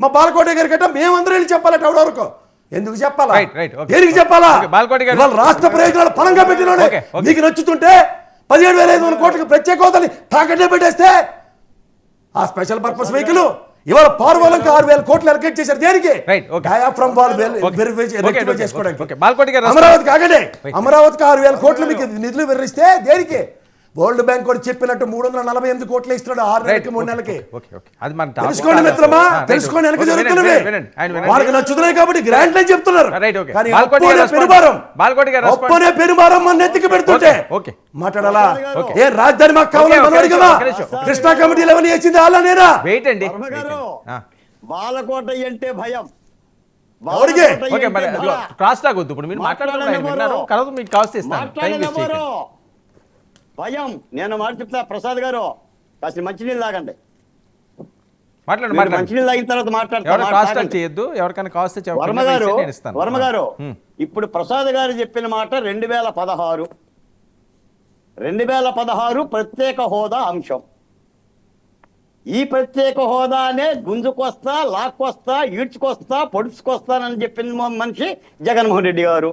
మా బాలకోట గారి గట్ట మేమందరం వెళ్ళి చెప్పాలట ఎవడెవరకు ఎందుకు చెప్పాలా దేనికి చెప్పాలా ఇవాళ రాష్ట్ర ప్రయోజనాలు పరంగా పెట్టినోడే మీకు నచ్చుతుంటే 17,500 కోట్లకి ప్రత్యేక హోదాని తాకట్టే పెట్టేస్తే ఆ స్పెషల్ పర్పస్ వెహికల్ ఇవాళ పార్వలంకి 6,000 కోట్లు అలకేట్ చేశారు దేనికి డయాఫ్రమ్ వాల్ రెక్టిఫై చేసుకోవడానికి అమరావతికి ఆగండి అమరావతికి 6,000 కోట్లు మీకు నిధులు వెర్రిస్తే దేనికి వరల్డ్ బ్యాంక్ కూడా చెప్పినట్టు 348 కోట్లు ఇస్తున్నాడు 6 నెలలకి 3 నెలలకి తెలుసుకోండి మిత్రమా తెలుసుకోండి వెనక జరుగుతున్నవి వాళ్ళకి నచ్చుతున్నాయి కాబట్టి గ్రాంట్ అని చెప్తున్నారు కానీ ఒప్పనే పెరుమారం మన ఎత్తికి పెడుతుంటే మాట్లాడాలా ఏ రాజధాని మాకు కావాలి మనవాడి కదా కృష్ణా కమిటీలు ఎవరిని వేసింది అలా నేనా బాలకోట అంటే భయం భయం నేను మాట చెప్తా ప్రసాద్ గారు కాస్త మంచినీళ్ళు తాగండి మంచినీళ్ళు తాగిన తర్వాత మాట్లాడతారు వర్మ గారు ఇప్పుడు ప్రసాద్ గారు చెప్పిన మాట 2016 ప్రత్యేక హోదా అంశం ఈ ప్రత్యేక హోదానే గుంజుకొస్తా లాక్కొస్తా ఈడ్చుకొస్తా పొడుచుకొస్తానని చెప్పిన మనిషి జగన్మోహన్ రెడ్డి గారు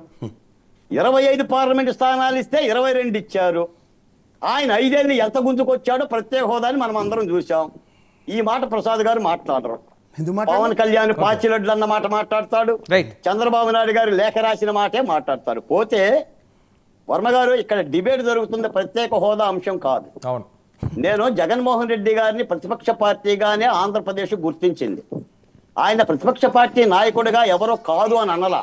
25 పార్లమెంటు స్థానాలు ఇస్తే 22 ఇచ్చారు ఆయన 5 ఏళ్ళు ఎంత గుంజుకొచ్చాడో ప్రత్యేక హోదాని మనం అందరం చూసాం ఈ మాట ప్రసాద్ గారు మాట్లాడరు పవన్ కళ్యాణ్ పాచిలడ్లు అన్న మాట మాట్లాడతాడు చంద్రబాబు నాయుడు గారు లేఖ రాసిన మాటే మాట్లాడతారు పోతే వర్మ గారు ఇక్కడ డిబేట్ జరుగుతుంది ప్రత్యేక హోదా అంశం కాదు నేను జగన్మోహన్ రెడ్డి గారిని ప్రతిపక్ష పార్టీగానే ఆంధ్రప్రదేశ్ గుర్తించింది ఆయన ప్రతిపక్ష పార్టీ నాయకుడిగా ఎవరో కాదు అని అనలా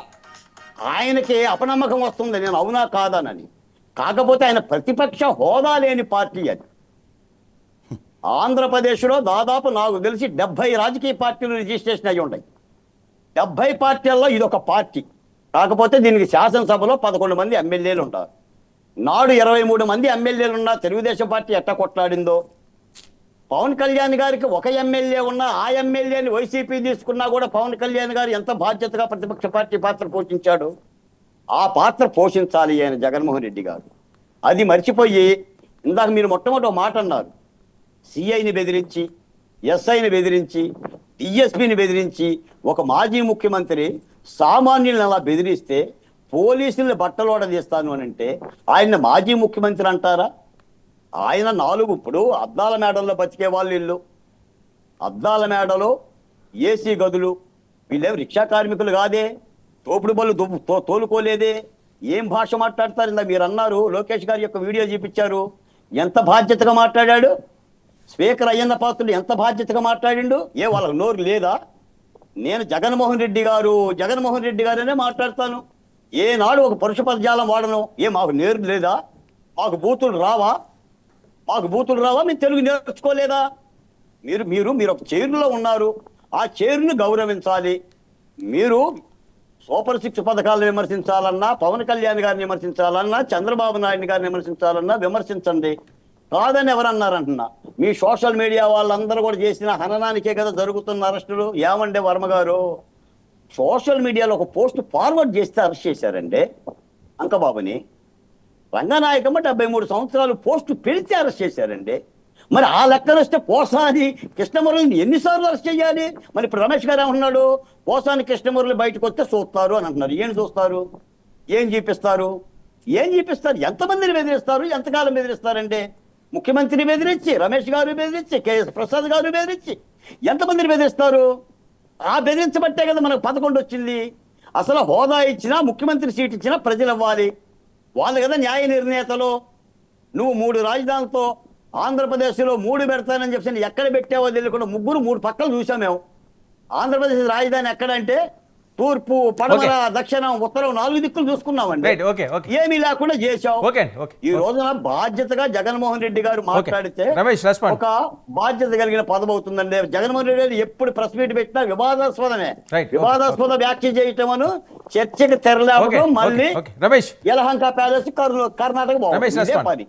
ఆయనకి అపనమ్మకం వస్తుంది నేను అవునా కాదనని కాకపోతే ఆయన ప్రతిపక్ష హోదా లేని పార్టీ అది ఆంధ్రప్రదేశ్లో దాదాపు నాకు తెలిసి 70 రాజకీయ పార్టీలు రిజిస్ట్రేషన్ అయ్యి ఉంటాయి 70 పార్టీల్లో ఇదొక పార్టీ కాకపోతే దీనికి శాసనసభలో 11 మంది ఎమ్మెల్యేలు ఉంటారు నాడు 23 మంది ఎమ్మెల్యేలు ఉన్నా తెలుగుదేశం పార్టీ ఎట్ట కొట్లాడిందో పవన్ కళ్యాణ్ గారికి ఒక ఎమ్మెల్యే ఉన్నా ఆ ఎమ్మెల్యేని వైసీపీ తీసుకున్నా కూడా పవన్ కళ్యాణ్ గారు ఎంత బాధ్యతగా ప్రతిపక్ష పార్టీ పాత్ర పోషించాడు ఆ పాత్ర పోషించాలి ఆయన జగన్మోహన్ రెడ్డి గారు అది మర్చిపోయి ఇందాక మీరు మొట్టమొదటి మాట అన్నారు సిఐని బెదిరించి ఎస్ఐని బెదిరించి డిఎస్పీని బెదిరించి ఒక మాజీ ముఖ్యమంత్రి సామాన్యులను అలా బెదిరిస్తే పోలీసుల్ని బట్టలోడ తీస్తాను అని అంటే ఆయన మాజీ ముఖ్యమంత్రి అంటారా ఆయన 4 ఇప్పుడు అద్దాల మేడల్లో బతికే వాళ్ళు ఇల్లు అద్దాల మేడలో ఏసీ గదులు వీళ్ళేం రిక్షా కార్మికులు కాదే తోపుడు బళ్ళు తోలుకోలేదే ఏం భాష మాట్లాడతారు ఇందా మీరు అన్నారు లోకేష్ గారి యొక్క వీడియో చూపించారు ఎంత బాధ్యతగా మాట్లాడాడు స్పీకర్ అయ్యన్న పాత్రుడు ఎంత బాధ్యతగా మాట్లాడిండు వాళ్ళకి నోరు లేదా నేను జగన్మోహన్ రెడ్డి గారనే మాట్లాడతాను ఏనాడు ఒక పరుష పదజాలం వాడను మాకు నేరు లేదా మాకు బూతులు రావా మేము తెలుగు నేర్చుకోలేదా మీరు ఒక చైర్లో ఉన్నారు ఆ చైర్ను గౌరవించాలి మీరు సూపర్ 6 పథకాలను విమర్శించాలన్నా పవన్ కళ్యాణ్ గారిని విమర్శించాలన్నా చంద్రబాబు నాయుడు గారిని విమర్శించాలన్నా విమర్శించండి కాదని ఎవరన్నారంటున్నా మీ సోషల్ మీడియా వాళ్ళందరూ కూడా చేసిన హననానికే కదా జరుగుతున్న అరెస్టులు ఏమండే వర్మ గారు సోషల్ మీడియాలో ఒక పోస్ట్ ఫార్వర్డ్ చేస్తే అరెస్ట్ చేశారండి అంకబాబుని రంగనాయకమ్మ 73 సంవత్సరాలు పోస్టు పెడితే అరెస్ట్ చేశారండి మరి ఆ లెక్కన వస్తే పోసాని కృష్ణమురళిని ఎన్నిసార్లు అరెస్ట్ చేయాలి మరి ఇప్పుడు రమేష్ గారు ఏమంటున్నాడు పోసాని కృష్ణమురళి బయటకు వస్తే చూస్తారు అని అంటున్నారు ఏం చూస్తారు ఏం చూపిస్తారు ఎంతమందిని బెదిరిస్తారు ఎంతకాలం బెదిరిస్తారంటే ముఖ్యమంత్రిని బెదిరించి రమేష్ గారు బెదిరించి కేఎస్ ప్రసాద్ గారు బెదిరించి ఎంతమందిని బెదిరిస్తారు ఆ బెదిరించబట్టే కదా మనకు 11 వచ్చింది అసలు హోదా ఇచ్చినా ముఖ్యమంత్రి సీట్ ఇచ్చినా ప్రజలు ఇవ్వాలి వాళ్ళు కదా న్యాయ నిర్ణేతలు నువ్వు 3 రాజధానులతో ఆంధ్రప్రదేశ్లో 3 పెడతానని చెప్పి ఎక్కడ పెట్టావో తెలియకుండా 3 పక్కలు చూసాం మేము ఆంధ్రప్రదేశ్ రాజధాని ఎక్కడంటే తూర్పు పడమర దక్షిణం ఉత్తరం 4 దిక్కులు చూసుకున్నామండి ఏమీ లేకుండా చేశావు ఈ రోజున బాధ్యతగా జగన్మోహన్ రెడ్డి గారు మాట్లాడితే ఒక బాధ్యత కలిగిన పదవి అవుతుందండి జగన్మోహన్ రెడ్డి గారు ఎప్పుడు ప్రెస్ మీట్ పెట్టినా వివాదాస్పద వ్యాఖ్య చేయటమను చర్చకి తెరలేవడం మళ్ళీ యలహంక ప్యాలెస్ కర్ణాటక పని